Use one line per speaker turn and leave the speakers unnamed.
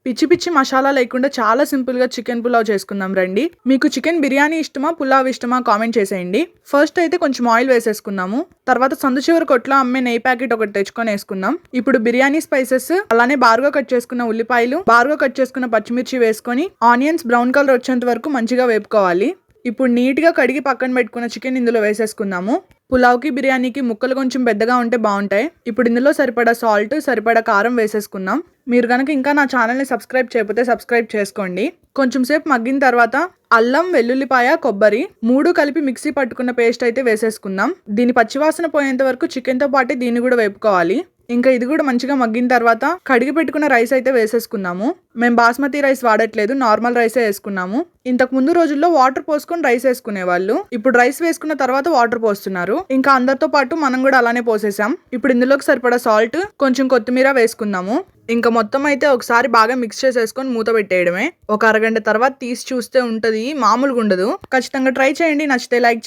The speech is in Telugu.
పిచ్చి పిచ్చి మసాలా లేకుండా చాలా సింపుల్ గా చికెన్ పులావ్ చేసుకుందాం రండి. మీకు చికెన్ బిర్యానీ ఇష్టమా పులావ్ ఇష్టమా కామెంట్ చేసేయండి. ఫస్ట్ అయితే కొంచెం ఆయిల్ వేసేసుకుందాము. తర్వాత సందు చివరి కొట్లో అమ్మే నెయ్యి ప్యాకెట్ ఒకటి తెచ్చుకొని వేసుకుందాం. ఇప్పుడు బిర్యానీ స్పైసెస్, అలానే బారుగా కట్ చేసుకున్న ఉల్లిపాయలు, బారుగా కట్ చేసుకున్న పచ్చిమిర్చి వేసుకొని ఆనియన్స్ బ్రౌన్ కలర్ వచ్చేంత వరకు మంచిగా వేపుకోవాలి. ఇప్పుడు నీట్ గా కడిగి పక్కన పెట్టుకున్న చికెన్ ఇందులో వేసేసుకుందాము. పులావ్కి బిర్యానీకి ముక్కలు కొంచెం పెద్దగా ఉంటే బాగుంటాయి. ఇప్పుడు ఇందులో సరిపడా సాల్ట్, సరిపడా కారం వేసేసుకుందాం. మీరు కనుక ఇంకా నా ఛానల్ని సబ్స్క్రైబ్ చేయకపోతే సబ్స్క్రైబ్ చేసుకోండి. కొంచెం సేపు మగ్గిన తర్వాత అల్లం, వెల్లుల్లిపాయ, కొబ్బరి 3 కలిపి మిక్సీ పట్టుకున్న పేస్ట్ అయితే వేసేసుకుందాం. దీని పచ్చివాసన పోయేంత వరకు చికెన్తో పాటు దీన్ని కూడా వేపుకోవాలి. ఇంకా ఇది కూడా మంచిగా మగ్గిన తర్వాత కడిగి పెట్టుకున్న రైస్ అయితే వేసేసుకుందాము. మేము బాస్మతి రైస్ వాడట్లేదు, నార్మల్ రైసే వేసుకున్నాము. ఇంతకు ముందు రోజుల్లో వాటర్ పోసుకొని రైస్ వేసుకునే వాళ్ళు. ఇప్పుడు రైస్ వేసుకున్న తర్వాత వాటర్ పోస్తున్నారు. ఇంకా అందరితో పాటు మనం కూడా అలానే పోసేసాం. ఇప్పుడు ఇందులోకి సరిపడా సాల్ట్, కొంచెం కొత్తిమీర వేసుకుందాము. ఇంకా మొత్తం అయితే ఒకసారి బాగా మిక్స్ చేసేసుకొని మూత పెట్టేయడమే. ఒక అరగంట తర్వాత తీసి చూస్తే ఉంటది, మామూలుగా ఉండదు. ఖచ్చితంగా ట్రై చేయండి. నచ్చితే లైక్ చేయండి.